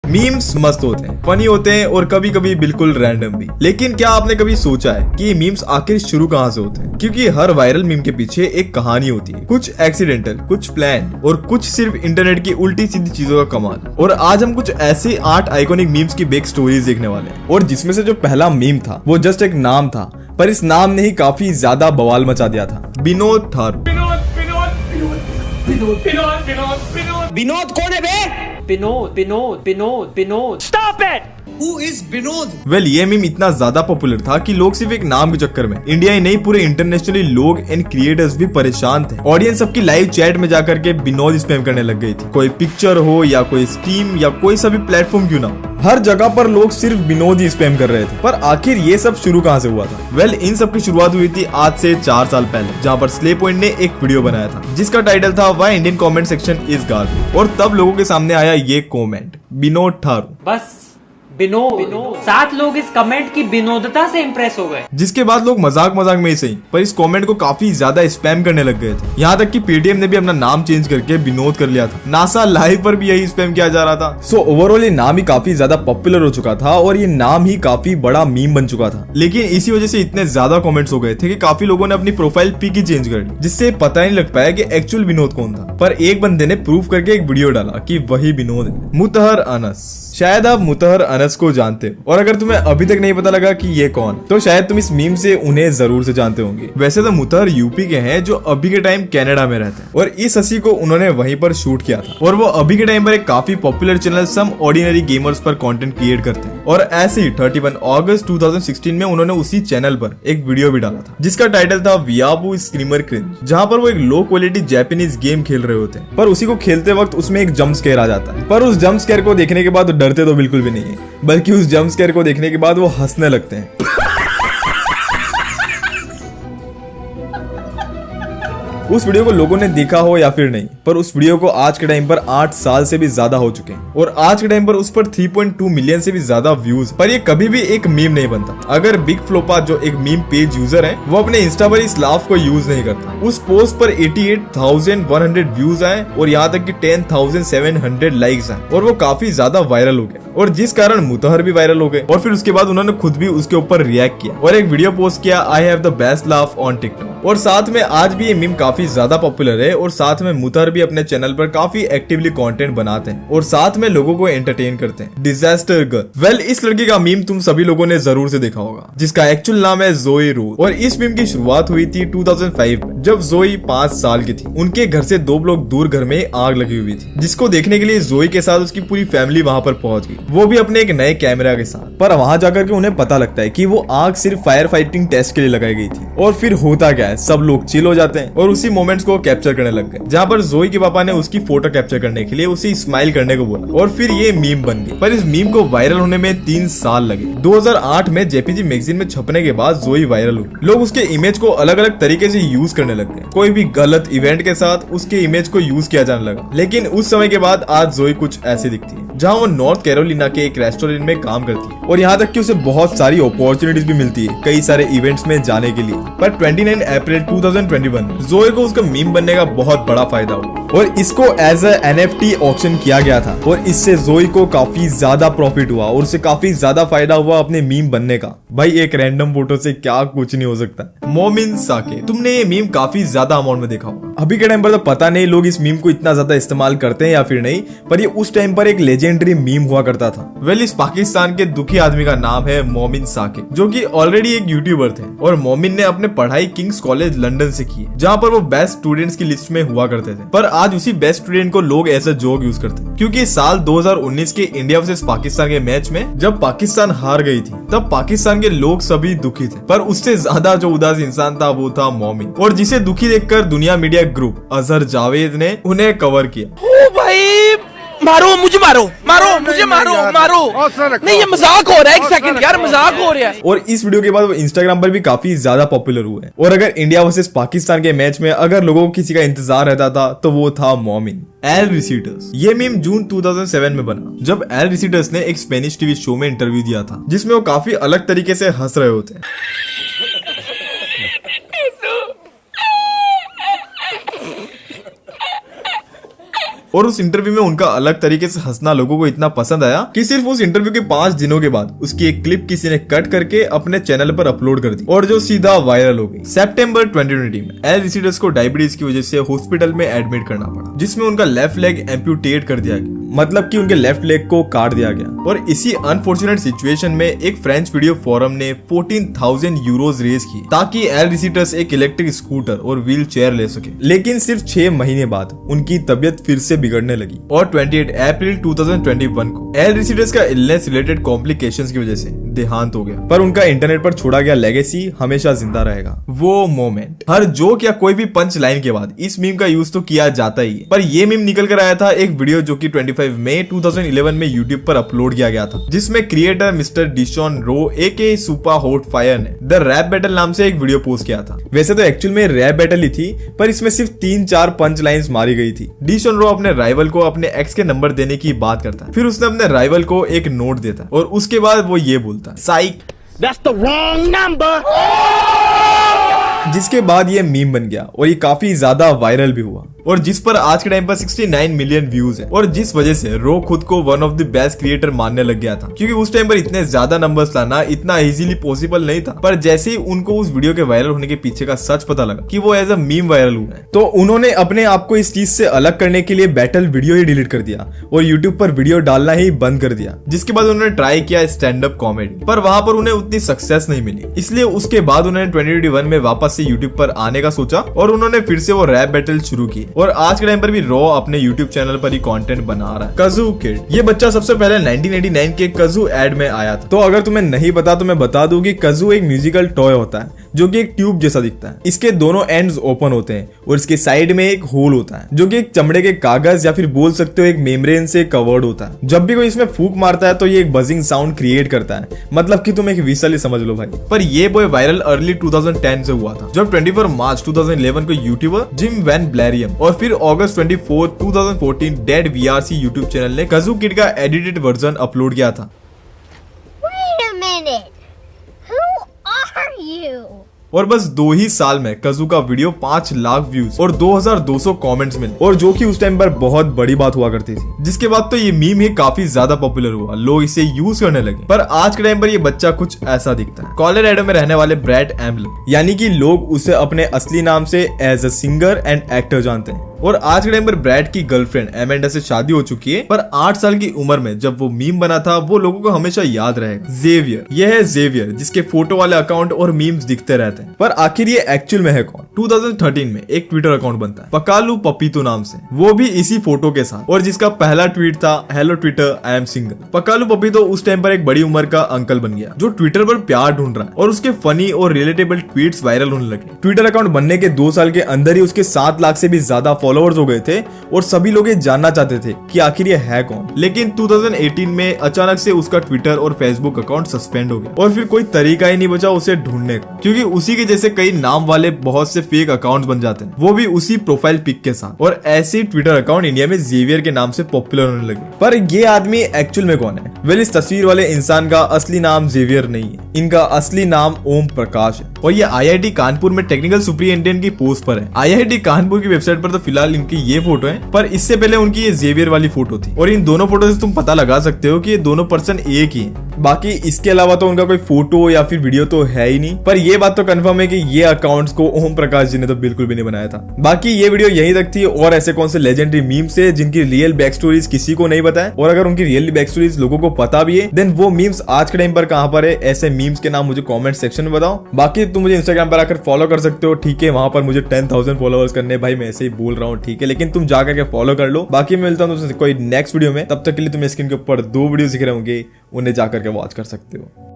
Memes मस्त होते हैं, फनी होते हैं और कभी कभी बिल्कुल रैंडम भी। लेकिन क्या आपने कभी सोचा है कि ये मीम्स आखिर शुरू कहाँ से होते हैं? क्योंकि हर वायरल मीम के पीछे एक कहानी होती है, कुछ एक्सीडेंटल, कुछ प्लान और कुछ सिर्फ इंटरनेट की उल्टी सीधी चीजों का कमाल। और आज हम कुछ ऐसे 8 आइकॉनिक मीम्स की बैक स्टोरीज देखने वाले हैं, और जिसमें से जो पहला मीम था वो जस्ट एक नाम था, पर इस नाम ने ही काफी ज्यादा बवाल मचा दिया था। विनोद थारू। विनोद कौन है बे? Vinod stop it. Who is Vinod? Well ये मीम इतना ज्यादा पॉपुलर था कि लोग सिर्फ एक नाम के चक्कर में, इंडिया ही नहीं पूरे इंटरनेशनली लोग एंड क्रिएटर्स भी परेशान थे। ऑडियंस सबकी लाइव चैट में जाकर के विनोद स्पैम करने लग गई थी। कोई पिक्चर हो या कोई स्ट्रीम या कोई सा भी प्लेटफॉर्म क्यों ना हो, हर जगह पर लोग सिर्फ विनोद ही स्पैम कर रहे थे। पर आखिर ये सब शुरू कहाँ से हुआ था? वेल इन सब की शुरुआत हुई थी आज से 4 साल पहले, जहाँ पर स्ले पॉइंट ने एक वीडियो बनाया था जिसका टाइटल था why Indian comment section is garbage. और तब लोगों के सामने आया ये कमेंट, विनोद थारू। बस विनोद। 7 लोग इस कमेंट की विनोदता से इंप्रेस हो गए, जिसके बाद लोग मजाक में ही सही पर इस कमेंट को काफी ज्यादा स्पैम करने लग गए थे। यहाँ तक कि पेटीएम ने भी अपना नाम चेंज करके विनोद कर लिया था। नासा लाइव पर भी यही स्पैम किया जा रहा था। सो ओवरऑल ये नाम ही काफी ज्यादा पॉपुलर हो चुका था और ये नाम ही काफी बड़ा मीम बन चुका था। लेकिन इसी वजह से इतने ज्यादा कमेंट्स हो गए थे कि काफी लोगों ने अपनी प्रोफाइल पिक ही चेंज कर ली, जिससे पता नहीं लग पाया कि एक्चुअल विनोद कौन था। पर एक बंदे ने प्रूव करके एक वीडियो डाला कि वही विनोद है, मुतहर अनस। शायद आप मुतहर अनस को जानते हो, और अगर तुम्हें अभी तक नहीं पता लगा कि ये कौन, तो शायद तुम इस मीम से उन्हें जरूर से जानते होंगे। वैसे तो मुतहर यूपी के हैं जो अभी के टाइम कनाडा में रहते हैं, और इस हंसी को उन्होंने वहीं पर शूट किया था। और वो अभी के टाइम पर एक काफी पॉपुलर चैनल सम ऑर्डिनरी गेमर्स पर कंटेंट क्रिएट करते हैं। और ऐसे ही 31 अगस्त 2016 में उन्होंने उसी चैनल पर एक वीडियो भी डाला था जिसका टाइटल था वियाबू स्क्रीमर क्रिंज, जहाँ पर वो एक लो क्वालिटी जापानीज गेम खेल रहे होते हैं, पर उसी को खेलते वक्त उसमें एक जंप स्केयर आ जाता है। पर उस जंप स्केयर को देखने के बाद डरते तो बिल्कुल भी नहीं है, बल्कि उस जंप स्केयर को देखने के बाद वो हंसने लगते हैं। उस वीडियो को लोगों ने देखा हो या फिर नहीं, पर उस वीडियो को आज के टाइम पर 8 साल से भी ज्यादा हो चुके हैं, और आज के टाइम पर उस पर 3.2 मिलियन से भी ज्यादा व्यूज। पर ये कभी भी एक मीम नहीं बनता अगर बिग फ्लोपा जो एक मीम पेज यूजर है वो अपने इंस्टा पर इस लाफ को यूज नहीं करता। उस पोस्ट पर 88,100 व्यूज आए और यहाँ तक कि 10,700 लाइक्स आए, और वो काफी ज्यादा वायरल हो गए, और जिस कारण मुतहर भी वायरल हो गए। और फिर उसके बाद उन्होंने खुद भी उसके ऊपर रिएक्ट किया और एक वीडियो पोस्ट किया, I have the best laugh on TikTok. और साथ में आज भी ये मीम काफी ज्यादा पॉपुलर है, और साथ में मुतहर भी अपने चैनल पर काफी एक्टिवली कंटेंट बनाते हैं और साथ में लोगों को एंटरटेन करते हैं। Disaster girl. वेल इस लड़की का मीम तुम सभी लोगों ने जरूर से देखा होगा, जिसका एक्चुअल नाम है जोई रोज। और इस मीम की शुरुआत हुई थी 2005 में, जब जोई 5 साल की थी। उनके घर से 2 ब्लॉक दूर घर में आग लगी हुई थी, जिसको देखने के लिए जोई के साथ उसकी पूरी फैमिली वहां पर पहुंच गई, वो भी अपने एक नए कैमरा के साथ। पर वहां जाकर के उन्हें पता लगता है कि वो आग सिर्फ फायर फाइटिंग टेस्ट के लिए लगाई गई थी। और फिर होता क्या है, सब लोग चिल हो जाते हैं और उसी मोमेंट्स को कैप्चर करने लग गए, जहाँ पर जोई के पापा ने उसकी फोटो कैप्चर करने के लिए उसे स्माइल करने को बोला, और फिर ये मीम बन गई। पर इस मीम को वायरल होने में 3 साल लगे। 2008 में जेपीजी मैगजीन में छपने के बाद जोई वायरल हुई। लोग उसके इमेज को अलग अलग तरीके से यूज करने लग गए, कोई भी गलत इवेंट के साथ उसके इमेज को यूज किया जाने लगा। लेकिन उस समय के बाद आज जोई कुछ ऐसी दिखती है, जहाँ वो नॉर्थ कैरोलिना के एक रेस्टोरेंट में काम करती है, और यहाँ तक कि उसे बहुत सारी अपॉर्चुनिटीज भी मिलती है कई सारे इवेंट्स में जाने के लिए। पर 29 अप्रैल 2021 जोई को उसका मीम बनने का बहुत बड़ा फायदा हुआ, और इसको एज अ NFT ऑक्शन किया गया था, और इससे जोई को काफी ज्यादा प्रॉफिट हुआ और उसे काफी ज्यादा फायदा हुआ अपने मीम बनने का। भाई एक रैंडम फोटो से क्या कुछ नहीं हो सकता। मोमिन साके। तुमने ये मीम काफी ज्यादा अमाउंट में देखा होगा। अभी के टाइम पर तो पता नहीं लोग इस मीम को इतना ज्यादा इस्तेमाल करते हैं या फिर नहीं, पर ये उस टाइम पर एक लेजेंडरी मीम हुआ करता था। वेल इस पाकिस्तान के दुखी आदमी का नाम है मोमिन साके, जो कि ऑलरेडी एक यूट्यूबर थे, और मोमिन ने अपने पढ़ाई किंग्स कॉलेज लंदन से की, जहाँ पर वो बेस्ट स्टूडेंट्स की लिस्ट में हुआ करते थे। पर आज उसी बेस्ट स्टूडेंट को लोग ऐसा जोक यूज करते हैं, क्योंकि साल 2019 के इंडिया वर्सेस पाकिस्तान के मैच में जब पाकिस्तान हार गई थी, तब पाकिस्तान के लोग सभी दुखी थे, पर उससे ज्यादा जो उदास इंसान था वो था मोमिन, और जिसे दुखी देखकर दुनिया मीडिया ग्रुप अजहर जावेद ने उन्हें कवर किया। ओ भाई मारो मुझे, मारो मुझे, मारो नहीं ये मजाक हो रहा है, एक सेकंड यार मजाक हो रहा है। और इस वीडियो के बाद वो इंस्टाग्राम पर भी काफी ज्यादा पॉपुलर हुए हैं। और अगर इंडिया वर्सेस पाकिस्तान के मैच में अगर लोगों को किसी का इंतजार रहता था तो वो था मोमिन। एल रिसीटर्स। ये मीम जून 2007 में बना, जब एल रिसीटर्स ने एक स्पेनिश टीवी शो में इंटरव्यू दिया था, जिसमें वो काफी अलग तरीके से हंस रहे होते हैं। और उस इंटरव्यू में उनका अलग तरीके से हंसना लोगों को इतना पसंद आया कि सिर्फ उस इंटरव्यू के 5 दिनों के बाद उसकी एक क्लिप किसी ने कट करके अपने चैनल पर अपलोड कर दी और जो सीधा वायरल हो गई। सितंबर 2020 में एल रिसीडर्स को डायबिटीज की वजह से हॉस्पिटल में एडमिट करना पड़ा, जिसमें उनका लेफ्ट लेग एम्प्यूटेट कर दिया गया, मतलब कि उनके लेफ्ट लेग को काट दिया गया। और इसी अनफॉर्चुनेट सिचुएशन में एक फ्रेंच वीडियो फोरम ने 14,000 यूरोज रेज की ताकि एल रिसीडर्स एक इलेक्ट्रिक स्कूटर और व्हील चेयर ले सके। लेकिन सिर्फ 6 महीने बाद उनकी तबियत फिर से बिगड़ने लगी और 28 अप्रैल 2021 को एल रिसीडर्स का इलनेस रिलेटेड कॉम्प्लिकेशंस की वजह से देहांत हो गया। पर उनका इंटरनेट पर छोड़ा गया लेगेसी हमेशा जिंदा रहेगा। वो मोमेंट, हर जोक या कोई भी पंच लाइन के बाद इस मीम का यूज तो किया जाता ही है, पर ये मीम निकल कर आया था एक वीडियो जो कि 25 मई 2011 में यूट्यूब पर अपलोड किया गया था, जिसमें क्रिएटर मिस्टर डिशॉन रो एके सुपर हॉट फायर ने द रैप बैटल नाम से एक वीडियो पोस्ट किया था। वैसे तो एक्चुअल में रैप बैटल ही थी, पर इसमें सिर्फ 3-4 पंच लाइन्स मारी गई थी। डिशॉन रो अपने राइवल को अपने एक्स के नंबर देने की बात करता है, फिर उसने अपने राइवल को एक नोट देता है और उसके बाद वो ये बोलता है, साइक That's the wrong number. जिसके बाद ये मीम बन गया और ये काफी ज्यादा वायरल भी हुआ और जिस पर आज के टाइम पर 69 मिलियन व्यूज है और जिस वजह से रो खुद को one of the best creator मानने लग गया था, क्योंकि उस टाइम पर इतने ज्यादा नंबर्स लाना इतना इजीली पॉसिबल नहीं था। पर जैसे ही उनको उस वीडियो के वायरल होने के पीछे का सच पता लगा कि वो एज अ मीम वायरल हुआ है, तो उन्होंने अपने आप को इस चीज से अलग करने के लिए बैटल वीडियो ही डिलीट कर दिया और यूट्यूब पर वीडियो डालना ही बंद कर दिया। जिसके बाद उन्होंने ट्राई किया स्टैंड अप कॉमेडी, पर वहां पर उन्हें उतनी सक्सेस नहीं मिली, इसलिए उसके बाद उन्होंने 2021 में वापस से यूट्यूब पर आने का सोचा और उन्होंने फिर से वो रैप बैटल शुरू की और आज के टाइम पर भी रॉ अपने यूट्यूब चैनल पर ही कंटेंट बना रहा है। कजू किड, ये बच्चा सबसे पहले 1989 के कजू एड में आया था। तो अगर तुम्हें नहीं पता तो मैं बता दूं कि कजू एक म्यूजिकल टॉय होता है जो कि एक ट्यूब जैसा दिखता है। इसके दोनों एंड्स ओपन होते हैं और इसके साइड में एक होल होता है जो कि एक चमड़े के कागज या फिर बोल सकते हो एक मेम्ब्रेन से कवर्ड होता है। जब भी कोई इसमें फूंक मारता है तो ये एक बजिंग साउंड क्रिएट करता है, मतलब कि तुम एक विसल ही समझ लो भाई। पर ये बॉय वायरल अर्ली 2010 से हुआ था, जब 24 मार्च 2011 को यूट्यूबर जिम वैन ब्लैरियम और फिर अगस्त 24, 2014 डेड वीआरसी यूट्यूब चैनल ने कजू किड का एडिटेड वर्जन अपलोड किया था। Wait a minute. Who are you? और बस 2 ही साल में कजू का वीडियो 5 लाख व्यूज और 2200 कमेंट्स मिले, और जो कि उस टाइम पर बहुत बड़ी बात हुआ करती थी। जिसके बाद तो ये मीम ही काफी ज्यादा पॉपुलर हुआ, लोग इसे यूज करने लगे। पर आज के टाइम पर ये बच्चा कुछ ऐसा दिखता है। कॉलोराडो में रहने वाले ब्रैड एम्बलर, यानी कि लोग उसे अपने असली नाम से as a singer and actor जानते हैं। और आज के टाइम पर ब्रैड की गर्लफ्रेंड एमेंडा से शादी हो चुकी है, पर 8 साल की उम्र में जब वो मीम बना था वो लोगों को हमेशा याद रहेगा। जेवियर, यह है जेवियर जिसके फोटो वाले अकाउंट और मीम्स दिखते रहते हैं। पर आखिर ये एक्चुअल में है कौन? 2013 में एक ट्विटर अकाउंट बनता है पकालू पपीतो नाम से, वो भी इसी फोटो के साथ, और जिसका पहला ट्वीट था hello Twitter I am single. Pakalu Papito उस टाइम पर एक बड़ी उम्र का अंकल बन गया जो ट्विटर पर प्यार ढूंढ रहा है और उसके फनी और रिलेटेबल ट्वीट्स वायरल होने लगे। ट्विटर अकाउंट बनने के 2 साल के अंदर ही उसके 7 लाख से भी ज्यादा फॉलोअर्स हो गए थे और सभी लोग ये जानना चाहते थे कि आखिर ये है कौन। लेकिन 2018 में अचानक से उसका ट्विटर और फेसबुक अकाउंट सस्पेंड हो गया और फिर कोई तरीका ही नहीं बचा उसे ढूंढने का, क्योंकि उसी के जैसे कई नाम वाले बहुत से फेक अकाउंट्स बन जाते हैं, वो भी उसी प्रोफाइल पिक के साथ। और ऐसे ट्विटर अकाउंट इंडिया में जेवियर के नाम से पॉपुलर होने लगे। पर ये आदमी एक्चुअल में कौन है? वेल, इस तस्वीर वाले इंसान का असली नाम जेवियर नहीं है, इनका असली नाम ओम प्रकाश है और ये IIT कानपुर में टेक्निकल सुपरिटेंडेंट की पोस्ट पर है। IIT कानपुर की वेबसाइट पर तो फिलहाल इनकी ये फोटो है, पर इससे पहले उनकी ये जेवियर वाली फोटो थी और इन दोनों फोटो से तुम पता लगा सकते हो कि ये दोनों पर्सन एक ही हैं। बाकी इसके अलावा तो उनका कोई फोटो या फिर वीडियो तो है ही नहीं। पर ये बात तो कंफर्म है कि ये अकाउंट्स को ओम प्रकाश जी ने तो बिल्कुल भी नहीं बनाया था। बाकी ये वीडियो यहीं तक थी, और ऐसे कौन से लेजेंडरी मीम्स है जिनकी रियल बैक स्टोरीज किसी को नहीं पता है, और अगर उनकी रियल बैक स्टोरीज लोगों को पता भी है देन वो मीम्स आज के टाइम पर कहां पर है? ऐसे मीम्स के नाम मुझे कमेंट सेक्शन में बताओ। बाकी तुम मुझे इंस्टाग्राम पर आकर फॉलो कर सकते हो, ठीक है? वहां पर मुझे 10,000 फॉलोअर्स करने, भाई मैं ऐसे ही बोल रहा हूँ, ठीक है? लेकिन तुम जाकर के फॉलो कर लो। बाकी मैं मिलता हूँ तुमसे कोई नेक्स्ट वीडियो में, तब तक के लिए तुम्हें स्क्रीन के ऊपर 2 वीडियो दिख रहे होंगे, उन्हें जाकर के वॉच कर सकते हो।